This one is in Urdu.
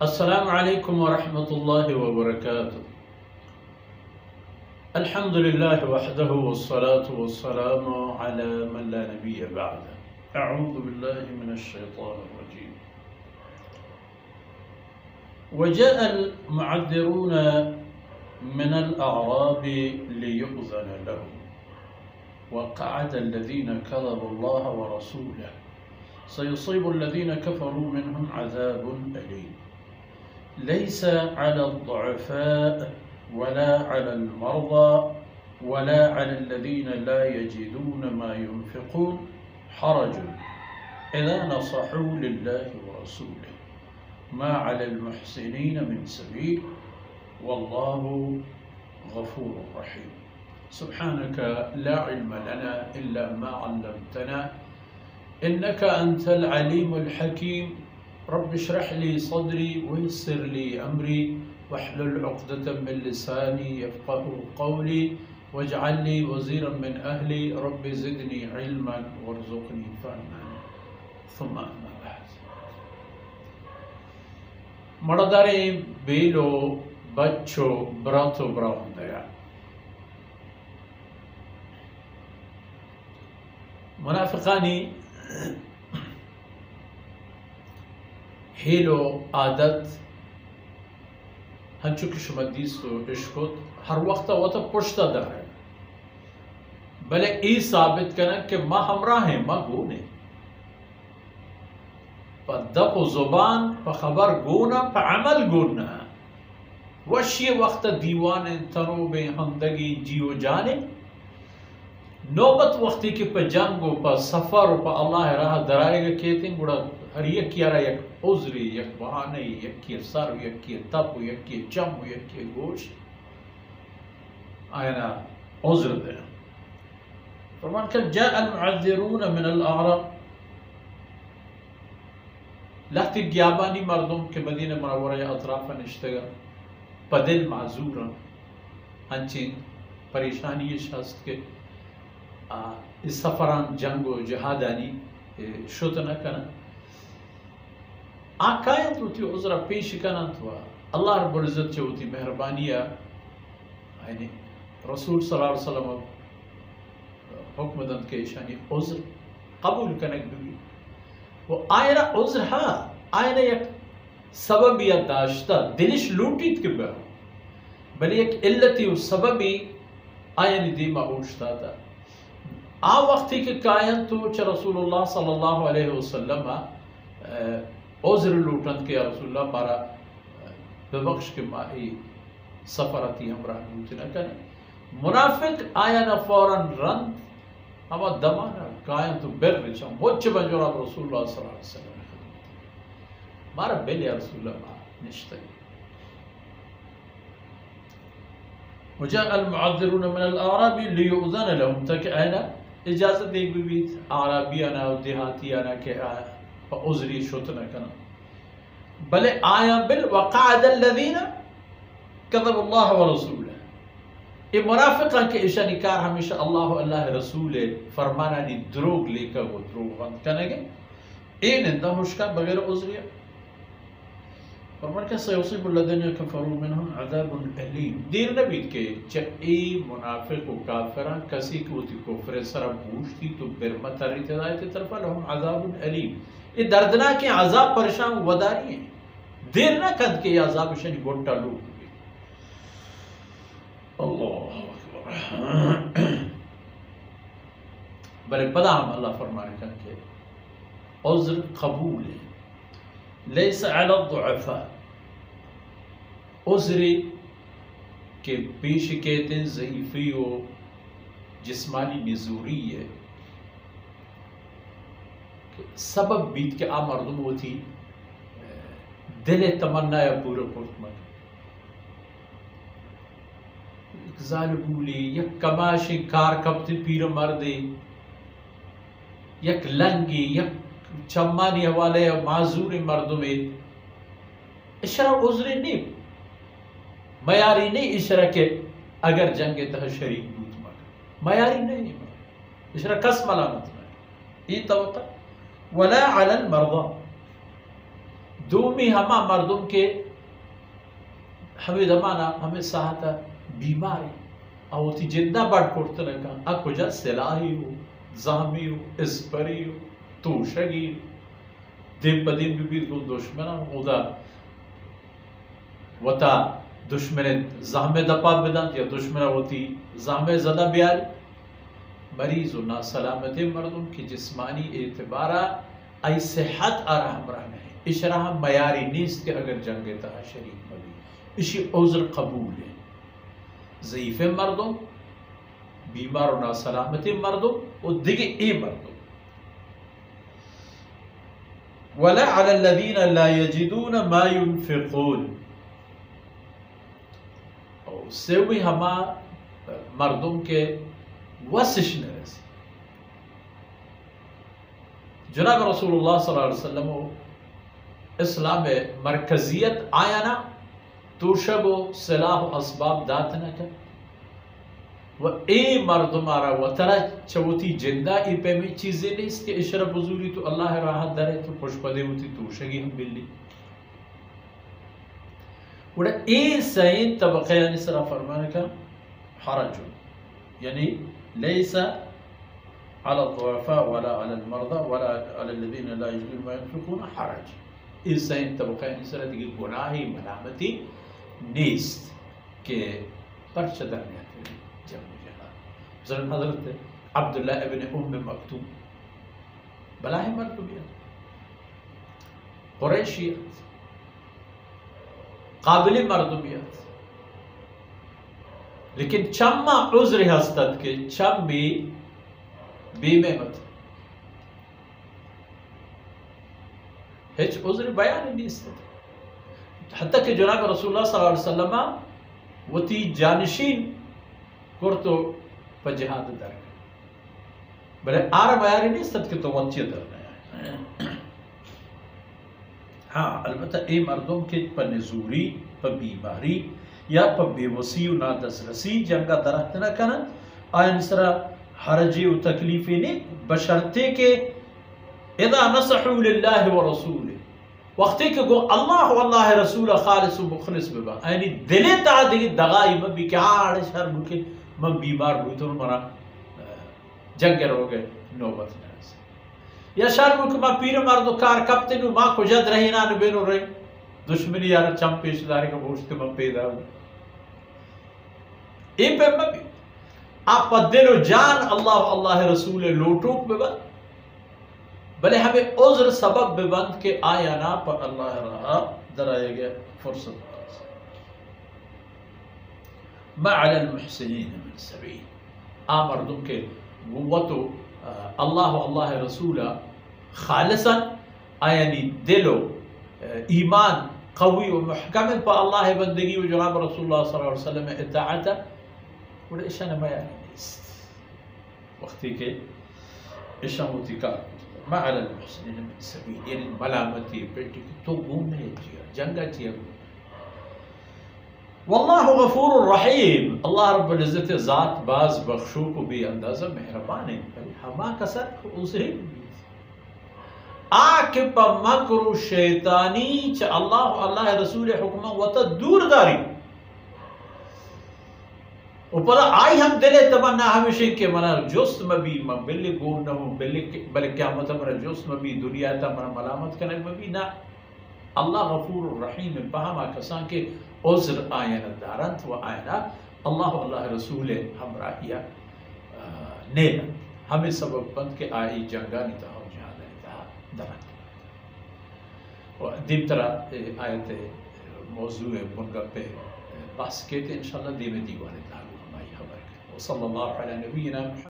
السلام عليكم ورحمة الله وبركاته. الحمد لله وحده والصلاة والسلام على من لا نبي بعده. أعوذ بالله من الشيطان الرجيم. وجاء المعذرون من الأعراب ليؤذن لهم وقعد الذين كذبوا الله ورسوله سيصيب الذين كفروا منهم عذاب أليم. ليس على الضعفاء ولا على المرضى ولا على الذين لا يجدون ما ينفقون حرج إذا نصحوا لله ورسوله ما على المحسنين من سبيل والله غفور رحيم. سبحانك لا علم لنا إلا ما علمتنا إنك أنت العليم الحكيم. رب اشرح لي صدري ويسر لي أمري واحلل عقدة من لساني يفقه قولي واجعل لي وزيرا من أهلي رب زدني علما وارزقني فهما. ثم أما بعد. مرداري بيلو بچو براتو براون دیا منافقاني هيلو عادت هنچو که شما دیست و اشکت هر وقت وقت پشتا داره بلے ای ثابت کرن کہ ما ہمراہ ہیں ما گونے پا دپ و زبان پا خبر گونا پا عمل گونا وشی وقت دیوان تنو بے ہمدگی جیو جانے نوبت وقتی کہ پا جنگ و پا سفر و پا اللہ راہ درائے گا کہتے ہیں بڑا ہر یک کیارا یک عذری یک بہانے یک کی سر یک کی تپ یک کی چم یک کی گوشت آئینا عذر دے. فرمان کہ جاء المعذرون من الاعراب لحتی گیابانی مردم کے مدینہ منورہ اطرافا نشتگا پدل معذورا ہنچین پریشانی شخص کے اس سفران جنگ و جہادانی شد نہ کنا آقایت ہوتی عذرہ پیش کنند و اللہ رب العزت جو ہوتی مہربانیہ یعنی رسول صلی اللہ علیہ وسلم حکم دند کے شانی عذر قبول کنک بھی وہ آئینہ عذر ہاں آئینہ یک سببیت داشتا دلش لوٹیت کے بہر بلی یک علتی و سببی آئینی دیما اوشتا تھا آ وقتی کہ کائن تو چا رسول اللہ صلی اللہ علیہ وسلم عذر لوٹن کے رسول اللہ مارا ببخش کے ماہی سفرتی ہمراہ لوٹنا کریں منافق آیا فوراً رند ہما دمانا کائن تو بر رچا مجھ بنجورا رسول اللہ صلی اللہ علیہ وسلم مارا بل یا رسول اللہ مارا نشتگی. وجاء المعذرون من الأعراب ليؤذن لهم تک آئینا اجازت ایک بھی بیت عربیانا و دیہاتیانا کے آیا فعذری شتنا کنا بلے آیا وقعد الذین کذب اللہ ورسولہ یہ منافقہ کے اشانی کار ہمیشہ اللہ و اللہ رسول فرمانا نی دروگ لے کر وہ دروگ بند کرنے گے این اندہ مشکا بغیر عذریہ فرمان کہ سیصیب الذین کفروا منہم عذاب علیم دیر نبید کے چئی منافق و کافران کسی کو تی کفر سر بوشتی تو برمت تریت ہدایت طرفا لهم عذاب علیم یہ دردناک عذاب پریشان وداری ہیں دیر نہ کد کے یہ عذاب شنی گوٹا لوگ ہوگی. اللہ اکبر. بلے پدا ہم اللہ فرمانے کا کہ عذر قبول ہے. لیس علی الضعفاء عذری کے پیش کہتے ہیں ضعیفی و جسمانی نزوری ہے سبب بیت کے آ مردم ہوتی دل تمنا یا پورا پرتمن ظالبولی یک کماشی کار کبتی پیر مردی یک لنگی یک چمانی حوالے یا معذور مردمی اشرا عذری نہیں میاری نہیں اشرا کہ اگر جنگ تہ شریک دوت مگر میاری نہیں اشرا کس ملامت میں یہ توقع ولا علی المرضى دومی ہما مردم کے ہمیں زمانہ ہمیں ساہتا بیماری اوتی جندہ بڑھ کرتے رکھا اکو جا سلاحی ہو زہمی ہو اسپری ہو توشگی دیم بدیم ببید کو دشمنان خدا وطا دشمن زہمے دپا بدن یا دشمنہ ہوتی زہمے زدہ بیاری مریض و ناسلامت مردم کی جسمانی اعتبارہ ای صحت آرہم رہنے ہیں اشراہ میاری نیست کہ اگر جنگ تہا شریک مبی اسی عذر قبول ہے ضعیف مردم بیمار و ناسلامت مردم و دیگه ای مردم ولا على الذين لا يجدون ما ينفقون اور سوی ہما مردم کے وسش نرسی جناب رسول اللہ صلی اللہ علیہ وسلم اسلام مرکزیت آیا نا تو شب و سلاح و اسباب داتنا کر و اے مردم آرہا و ترہ چوتی جندہ ای پہ میں چیزیں نہیں اس کے اشرف حضوری تو اللہ راحت دارے تو خوش پدے ہوتی تو شگی ہم بلی وڑا اے سین طبقہ یعنی سرہ فرمانے کا حرج یعنی لیسا على الضعفاء ولا على المرضى ولا على الذين لا يجدون ما ينفقون حرج اے سین طبقہ یعنی سرہ دیگر گناہی ملامتی نیست کہ پرچہ درنیات حضرت عبداللہ ابن ام مکتوم بلاہ مرتبیت قریشیت قابل مردمیت لیکن چمہ عذر ہستت کے چم بھی بیمے مت ہیچ عذر بیان نہیں استد حتیٰ کہ جناب رسول اللہ صلی اللہ علیہ وسلم وہ تی جانشین کرتو پا جہاد در گئے بلے آرہ بیاری نہیں ست کہ تو وچی در گئے ہاں البتہ اے مردم کے پا نزوری پا بیماری یا پا بے وسی و نادسرسی جنگا درخت نہ کنا آیا نسرا حرجی و تکلیفی نہیں بشرتے کے اذا نصحوا للہ و رسول وقتی کہ گو اللہ و اللہ رسول خالص و مخلص ببا یعنی دلی تا دیگی دغائی مبی کہ آڑے شر بکے من بیمار ہوئی تو مرا جنگر ہو گئے نوبت نرس یا شر بکے من پیر مردو کار کبتے نو ماں کو جد رہی نانو بینو رہی دشمنی یارا چم پیش داری کا بوشتے من پیدا ہوں این پہ مبی آپ پا دل و جان اللہ و اللہ رسول لوٹوک ببا بلے ہمیں عذر سبب ببند کے آیا نا پر اللہ رہا در آئے گئے فرصت ما علی المحسنین من سبیل مردم کے قوتو اللہ و اللہ رسول خالصا آیانی دل و ایمان قوی و محکم پا اللہ بندگی و جناب رسول اللہ صلی اللہ علیہ وسلم اطاعتا وڑا اشان میانی نیست وقتی کے اشان ہوتی کار ما علی المحسنین من سبیل یعنی ملامتی پیٹی کی تو گھومنے چیا جنگا چیا واللہ غفور الرحیم اللہ رب العزت ذات باز بخشو کو بھی اندازہ مہربان ہے ہما کسر کو اسے آکے پا مکر شیطانی چا اللہ اللہ رسول حکمہ وطا دور داری اور پتا آئی ہم دلے تمنا ہمیشہ کہ منا جست مبی من بلی گون نہ ہوں بلے قیامت منا جست مبی دنیا تا منا ملامت کنک مبی نا اللہ غفور الرحیم پہما کسان کے عذر آئین دارنت و آئینہ اللہ و اللہ رسول ہمراہیہ نینا ہمیں سبب بند کے آئی جنگانی تہا و جہادانی تہا درنت و دیم طرح آیت موضوع منگا پہ بحث کہتے ہیں انشاءاللہ دیوے دیوانے تہا ہمائی خبر و صلی اللہ علیہ نبینا